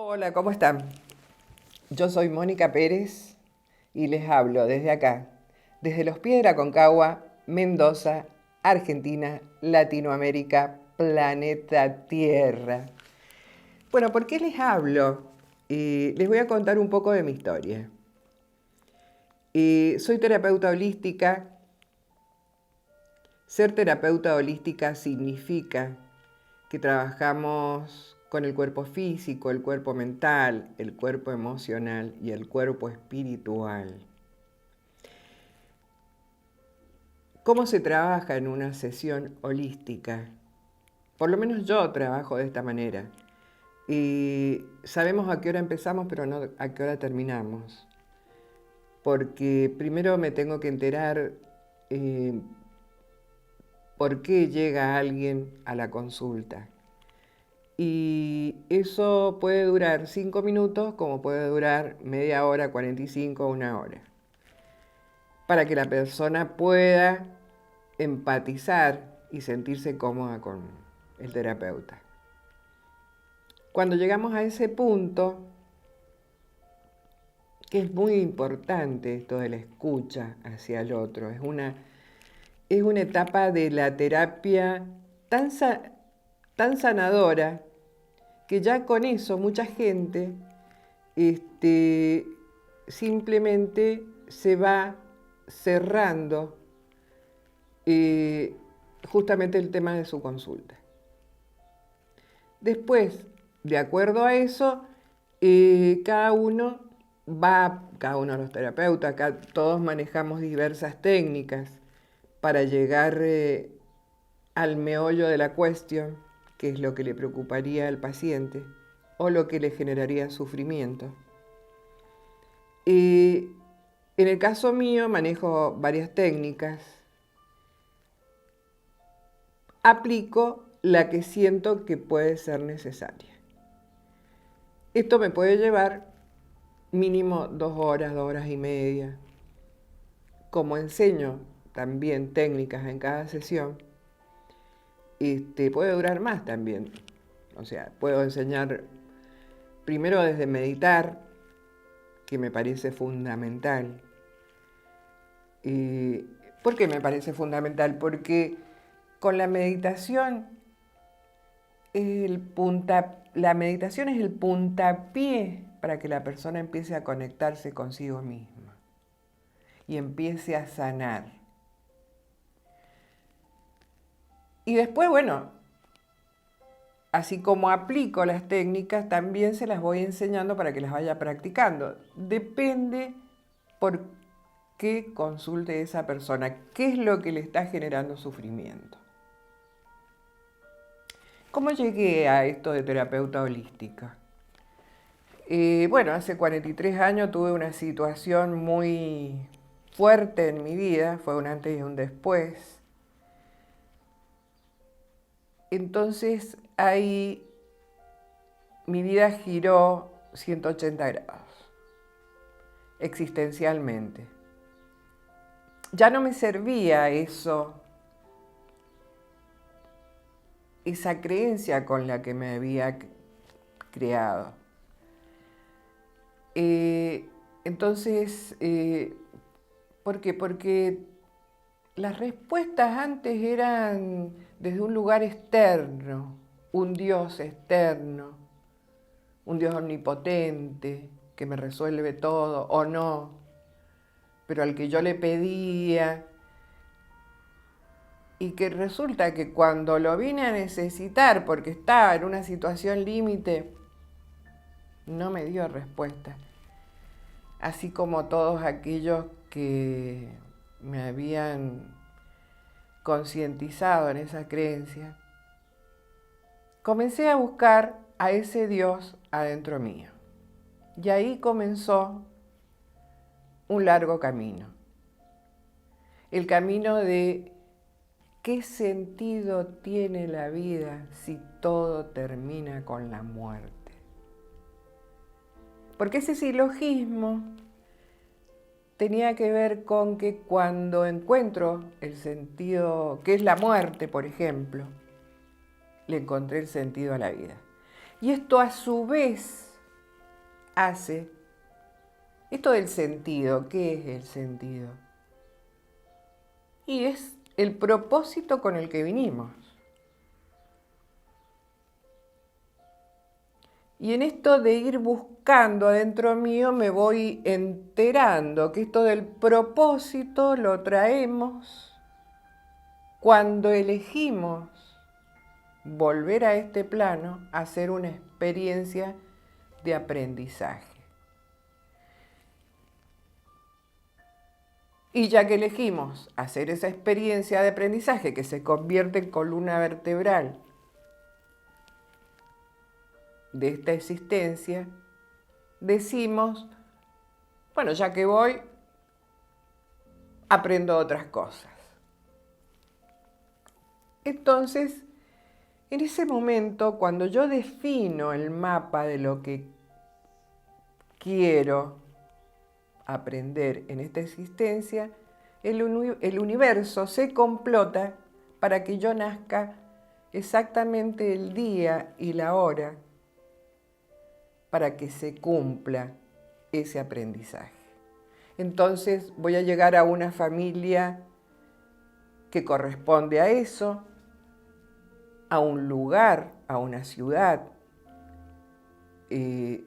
Hola, ¿cómo están? Yo soy Mónica Pérez y les hablo desde acá, desde los pies de la Aconcagua, Mendoza, Argentina, Latinoamérica, planeta Tierra. Bueno, ¿por qué les hablo? Les voy a contar un poco de mi historia. Soy terapeuta holística. Ser terapeuta holística significa que trabajamos con el cuerpo físico, el cuerpo mental, el cuerpo emocional y el cuerpo espiritual. ¿Cómo se trabaja en una sesión holística? Por lo menos yo trabajo de esta manera. Sabemos a qué hora empezamos, pero no a qué hora terminamos. Porque primero me tengo que enterar por qué llega alguien a la consulta. Y eso puede durar 5 minutos, como puede durar media hora, 45, una hora. Para que la persona pueda empatizar y sentirse cómoda con el terapeuta. Cuando llegamos a ese punto, que es muy importante esto de la escucha hacia el otro, es una etapa de la terapia tan sanadora que ya con eso mucha gente simplemente se va cerrando justamente el tema de su consulta. Después, de acuerdo a eso, cada uno de los terapeutas, acá todos manejamos diversas técnicas para llegar al meollo de la cuestión, que es lo que le preocuparía al paciente o lo que le generaría sufrimiento. En el caso mío manejo varias técnicas. Aplico la que siento que puede ser necesaria. Esto me puede llevar mínimo 2 horas, 2 horas y media. Como enseño también técnicas en cada sesión, puede durar más también. O sea, puedo enseñar primero desde meditar, que me parece fundamental. ¿Por qué me parece fundamental? Porque con la meditación, la meditación es el puntapié para que la persona empiece a conectarse consigo misma y empiece a sanar. Y después, bueno, así como aplico las técnicas, también se las voy enseñando para que las vaya practicando. Depende por qué consulte esa persona, qué es lo que le está generando sufrimiento. ¿Cómo llegué a esto de terapeuta holística? Bueno, hace 43 años tuve una situación muy fuerte en mi vida, fue un antes y un después. Entonces ahí mi vida giró 180 grados, existencialmente. Ya no me servía esa creencia con la que me había creado. Entonces, ¿por qué? Porque las respuestas antes eran desde un lugar externo, un Dios externo, un Dios omnipotente que me resuelve todo o no, pero al que yo le pedía y que resulta que cuando lo vine a necesitar porque estaba en una situación límite, no me dio respuesta. Así como todos aquellos que me habían concientizado en esa creencia, comencé a buscar a ese Dios adentro mío. Y ahí comenzó un largo camino. El camino de qué sentido tiene la vida si todo termina con la muerte. Porque ese silogismo tenía que ver con que cuando encuentro el sentido, que es la muerte, por ejemplo, le encontré el sentido a la vida. Y esto a su vez hace esto del sentido. ¿Qué es el sentido? Y es el propósito con el que vinimos. Y en esto de ir buscando adentro mío me voy enterando que esto del propósito lo traemos cuando elegimos volver a este plano a hacer una experiencia de aprendizaje. Y ya que elegimos hacer esa experiencia de aprendizaje que se convierte en columna vertebral de esta existencia, decimos, bueno, ya que voy, aprendo otras cosas. Entonces, en ese momento, cuando yo defino el mapa de lo que quiero aprender en esta existencia, el universo se complota para que yo nazca exactamente el día y la hora para que se cumpla ese aprendizaje. Entonces voy a llegar a una familia que corresponde a eso, a un lugar, a una ciudad que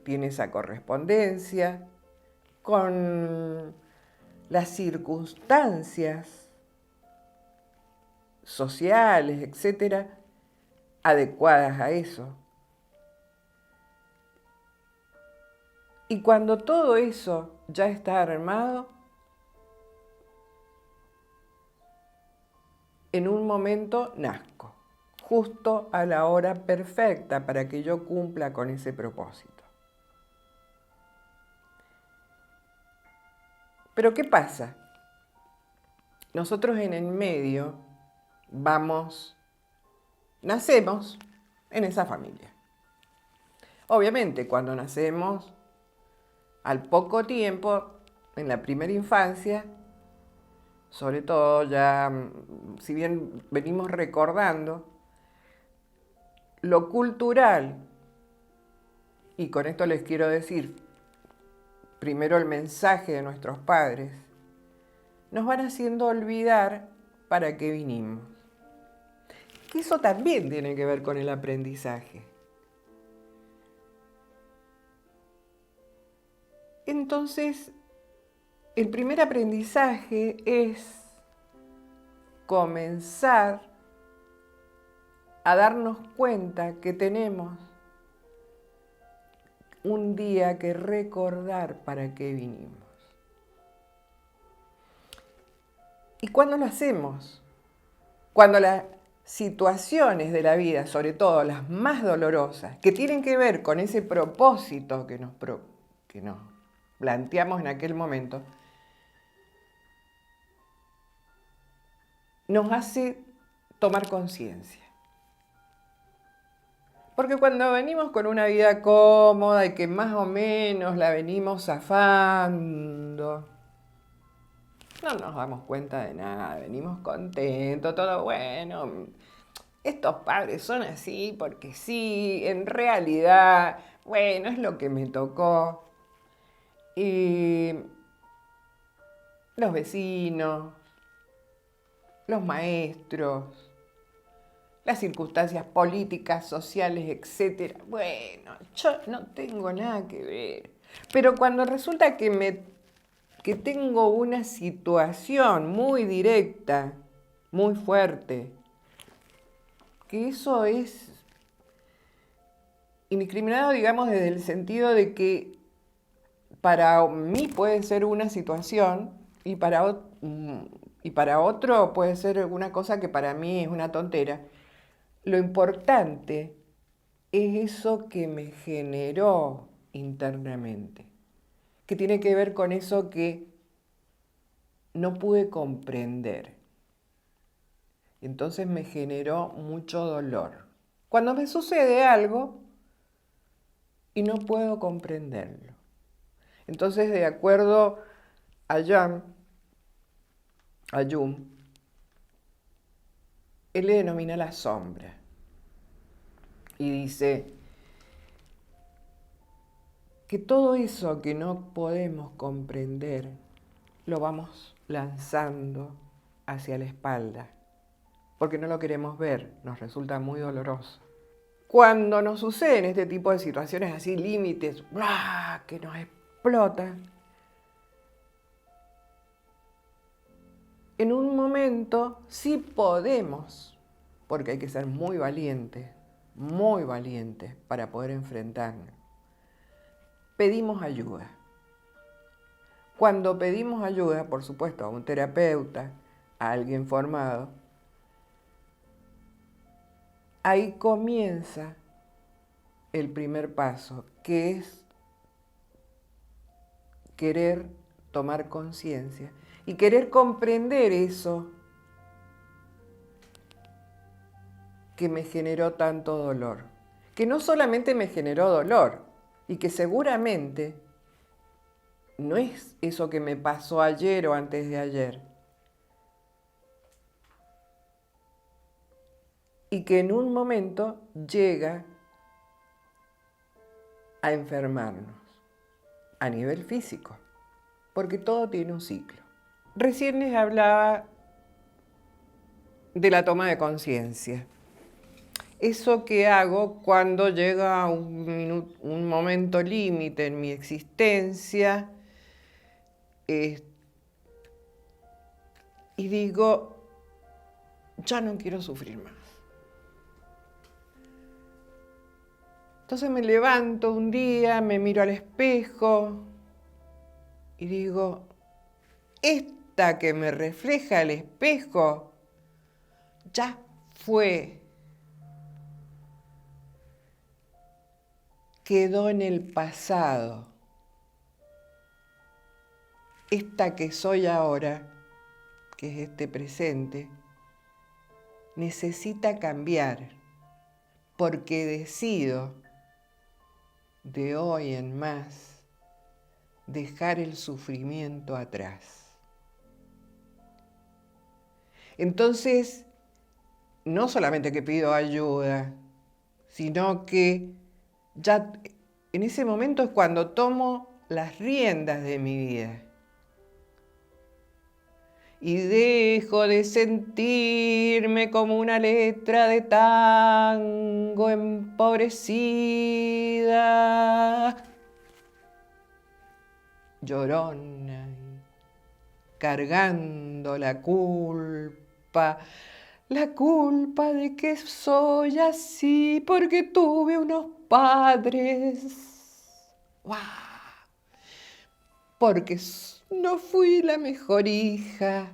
tiene esa correspondencia, con las circunstancias sociales, etcétera, adecuadas a eso. Y cuando todo eso ya está armado, en un momento nazco, justo a la hora perfecta para que yo cumpla con ese propósito. Pero ¿qué pasa? Nosotros en el medio nacemos en esa familia. Obviamente, cuando nacemos, al poco tiempo, en la primera infancia, sobre todo ya, si bien venimos recordando, lo cultural, y con esto les quiero decir, primero el mensaje de nuestros padres, nos van haciendo olvidar para qué vinimos. Que eso también tiene que ver con el aprendizaje. Entonces, el primer aprendizaje es comenzar a darnos cuenta que tenemos un día que recordar para qué vinimos. ¿Y cuándo lo hacemos? Cuando las situaciones de la vida, sobre todo las más dolorosas, que tienen que ver con ese propósito que nos planteamos en aquel momento, nos hace tomar conciencia. Porque cuando venimos con una vida cómoda y que más o menos la venimos zafando, no nos damos cuenta de nada, venimos contentos, todo bueno. Estos padres son así porque sí, en realidad, bueno, es lo que me tocó. Y los vecinos, los maestros, las circunstancias políticas, sociales, etc. Bueno, yo no tengo nada que ver. Pero cuando resulta que tengo una situación muy directa, muy fuerte, que eso es indiscriminado, digamos, desde el sentido de que para mí puede ser una situación y para otro puede ser una cosa que para mí es una tontera. Lo importante es eso que me generó internamente, que tiene que ver con eso que no pude comprender. Entonces me generó mucho dolor. Cuando me sucede algo y no puedo comprenderlo. Entonces, de acuerdo a Jung, él le denomina la sombra y dice que todo eso que no podemos comprender lo vamos lanzando hacia la espalda, porque no lo queremos ver, nos resulta muy doloroso. Cuando nos suceden este tipo de situaciones así, límites, ¡blah!, que nos explota, en un momento sí podemos, porque hay que ser muy valientes para poder enfrentarnos. Pedimos ayuda. Cuando pedimos ayuda, por supuesto, a un terapeuta, a alguien formado, ahí comienza el primer paso, que es querer tomar conciencia y querer comprender eso que me generó tanto dolor. Que no solamente me generó dolor, y que seguramente no es eso que me pasó ayer o antes de ayer. Y que en un momento llega a enfermarnos a nivel físico, porque todo tiene un ciclo. Recién les hablaba de la toma de conciencia. Eso que hago cuando llega un momento límite en mi existencia y digo, ya no quiero sufrir más. Entonces me levanto un día, me miro al espejo y digo, esta que me refleja el espejo ya fue. Quedó en el pasado. Esta que soy ahora, que es este presente, necesita cambiar, porque decido de hoy en más dejar el sufrimiento atrás. Entonces, no solamente que pido ayuda, sino que ya en ese momento es cuando tomo las riendas de mi vida. Y dejo de sentirme como una letra de tango empobrecida, llorona, cargando la culpa de que soy así, porque tuve unos padres. ¡Wow! Porque no fui la mejor hija,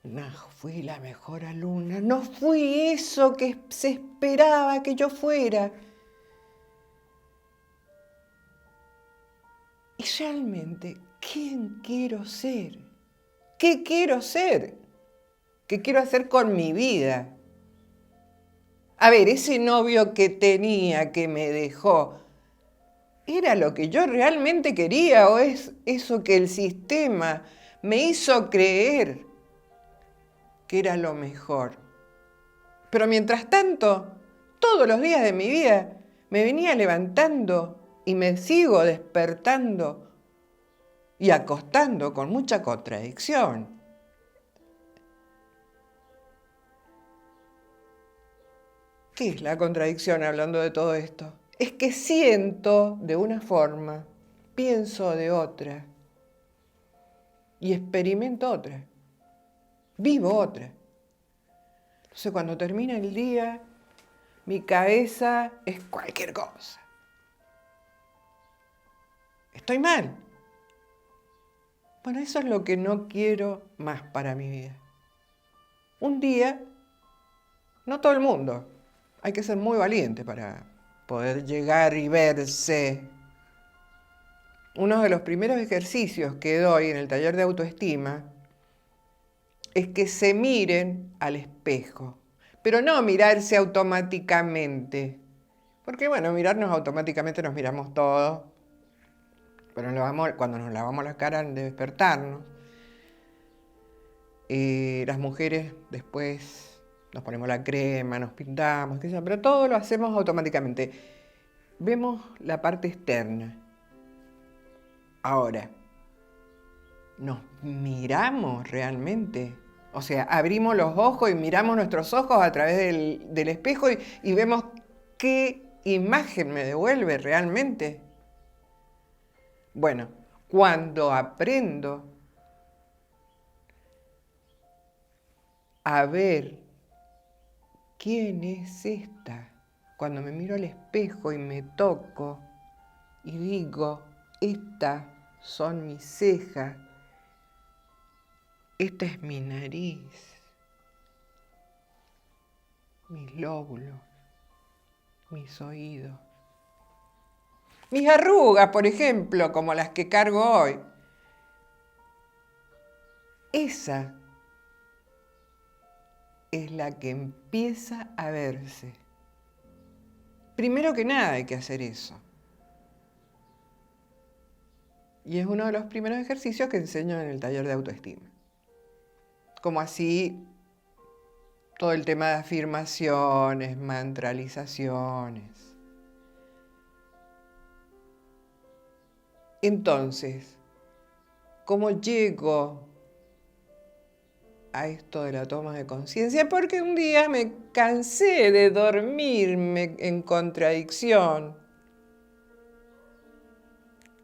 no fui la mejor alumna, no fui eso que se esperaba que yo fuera. Y realmente, ¿quién quiero ser? ¿Qué quiero ser? ¿Qué quiero hacer con mi vida? A ver, ese novio que tenía, que me dejó, ¿era lo que yo realmente quería o es eso que el sistema me hizo creer que era lo mejor? Pero mientras tanto, todos los días de mi vida me venía levantando y me sigo despertando y acostando con mucha contradicción. ¿Qué es la contradicción hablando de todo esto? Es que siento de una forma, pienso de otra y experimento otra, vivo otra. Entonces cuando termina el día, mi cabeza es cualquier cosa. Estoy mal. Bueno, eso es lo que no quiero más para mi vida. Un día, no todo el mundo, hay que ser muy valiente para poder llegar y verse. Uno de los primeros ejercicios que doy en el taller de autoestima es que se miren al espejo, pero no mirarse automáticamente, porque bueno, mirarnos automáticamente nos miramos todos, pero cuando nos lavamos la cara de despertarnos, las mujeres después nos ponemos la crema, nos pintamos, pero todo lo hacemos automáticamente. vemos la parte externa. Ahora, ¿nos miramos realmente? O sea, abrimos los ojos y miramos nuestros ojos a través del espejo y vemos qué imagen me devuelve realmente. Bueno, cuando aprendo a ver quién es esta, cuando me miro al espejo y me toco y digo, estas son mis cejas, esta es mi nariz, mis lóbulos, mis oídos, mis arrugas, por ejemplo, como las que cargo hoy. Esa es la que empieza a verse. Primero que nada hay que hacer eso. Y es uno de los primeros ejercicios que enseño en el taller de autoestima. Como así todo el tema de afirmaciones, mantralizaciones. Entonces, ¿cómo llego a esto de la toma de conciencia? Porque un día me cansé de dormirme en contradicción.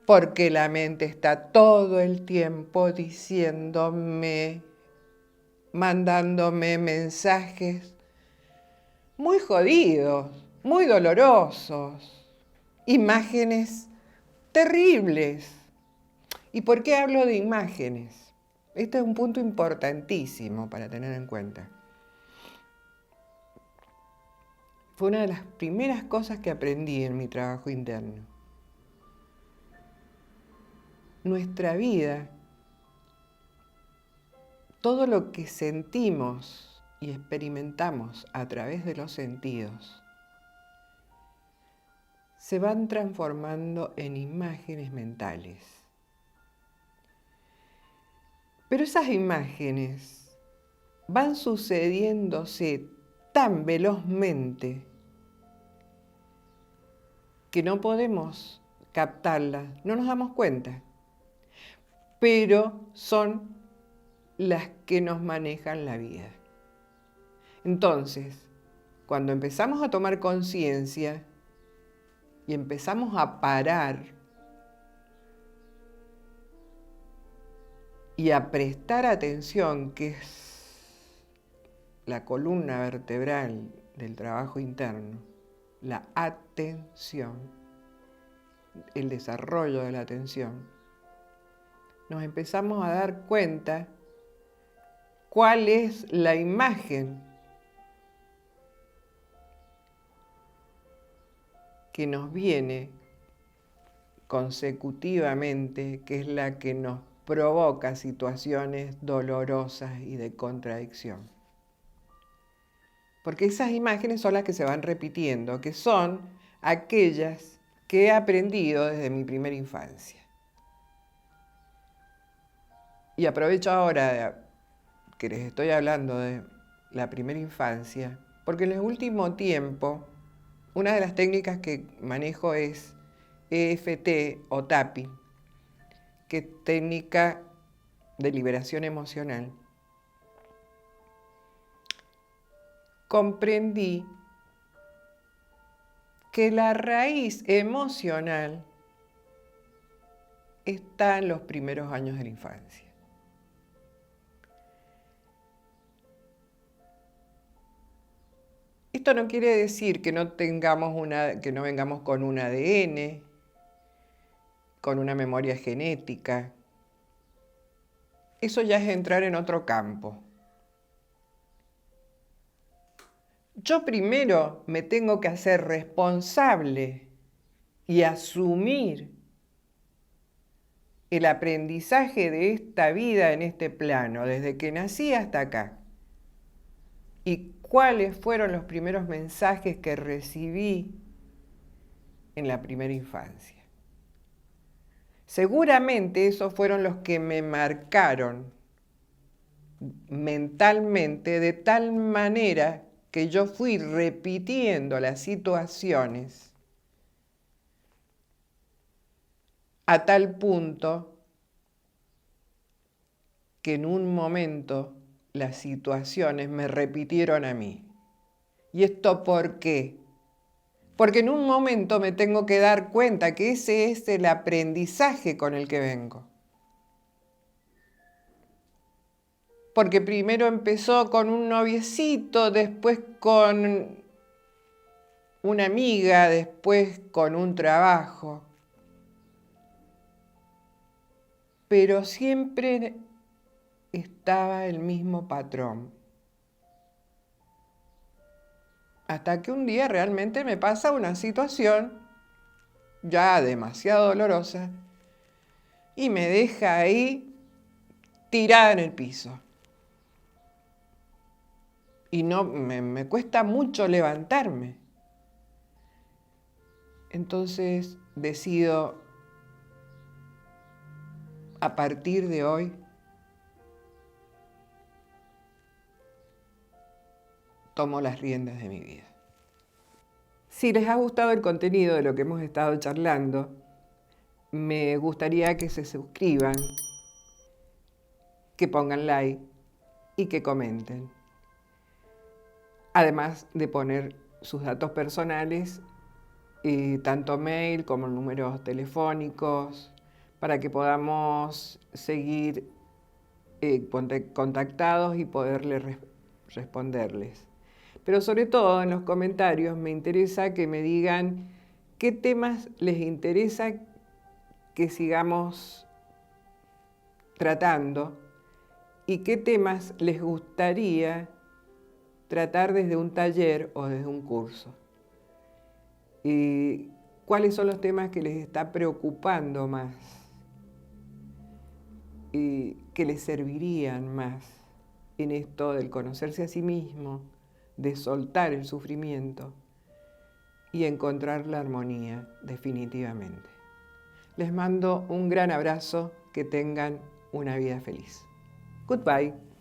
Porque la mente está todo el tiempo diciéndome, mandándome mensajes muy jodidos, muy dolorosos, imágenes terribles. ¿Y por qué hablo de imágenes? Este es un punto importantísimo para tener en cuenta. Fue una de las primeras cosas que aprendí en mi trabajo interno. Nuestra vida, todo lo que sentimos y experimentamos a través de los sentidos, se van transformando en imágenes mentales. Pero esas imágenes van sucediéndose tan velozmente que no podemos captarlas, no nos damos cuenta, pero son las que nos manejan la vida. Entonces, cuando empezamos a tomar conciencia y empezamos a parar y a prestar atención, que es la columna vertebral del trabajo interno, la atención, el desarrollo de la atención, nos empezamos a dar cuenta cuál es la imagen que nos viene consecutivamente, que es la que nos provoca situaciones dolorosas y de contradicción. Porque esas imágenes son las que se van repitiendo, que son aquellas que he aprendido desde mi primera infancia. Y aprovecho ahora que les estoy hablando de la primera infancia, porque en el último tiempo, una de las técnicas que manejo es EFT o tapping, que es técnica de liberación emocional. Comprendí que la raíz emocional está en los primeros años de la infancia. Esto no quiere decir que no vengamos con un ADN, con una memoria genética. Eso ya es entrar en otro campo. Yo primero me tengo que hacer responsable y asumir el aprendizaje de esta vida en este plano, desde que nací hasta acá. Y cuáles fueron los primeros mensajes que recibí en la primera infancia. Seguramente esos fueron los que me marcaron mentalmente de tal manera que yo fui repitiendo las situaciones a tal punto que en un momento las situaciones me repitieron a mí. ¿Y esto por qué? Porque en un momento me tengo que dar cuenta que ese es el aprendizaje con el que vengo. Porque primero empezó con un noviecito, después con una amiga, después con un trabajo. Pero siempre estaba el mismo patrón. Hasta que un día realmente me pasa una situación ya demasiado dolorosa y me deja ahí tirada en el piso. Y no me cuesta mucho levantarme. Entonces decido, a partir de hoy, tomo las riendas de mi vida. Si les ha gustado el contenido de lo que hemos estado charlando, me gustaría que se suscriban, que pongan like y que comenten. Además de poner sus datos personales, tanto mail como números telefónicos, para que podamos seguir contactados y poderles responderles. Pero sobre todo en los comentarios me interesa que me digan qué temas les interesa que sigamos tratando y qué temas les gustaría tratar desde un taller o desde un curso. Y cuáles son los temas que les está preocupando más y que les servirían más en esto del conocerse a sí mismo, de soltar el sufrimiento y encontrar la armonía definitivamente. Les mando un gran abrazo, que tengan una vida feliz. Goodbye.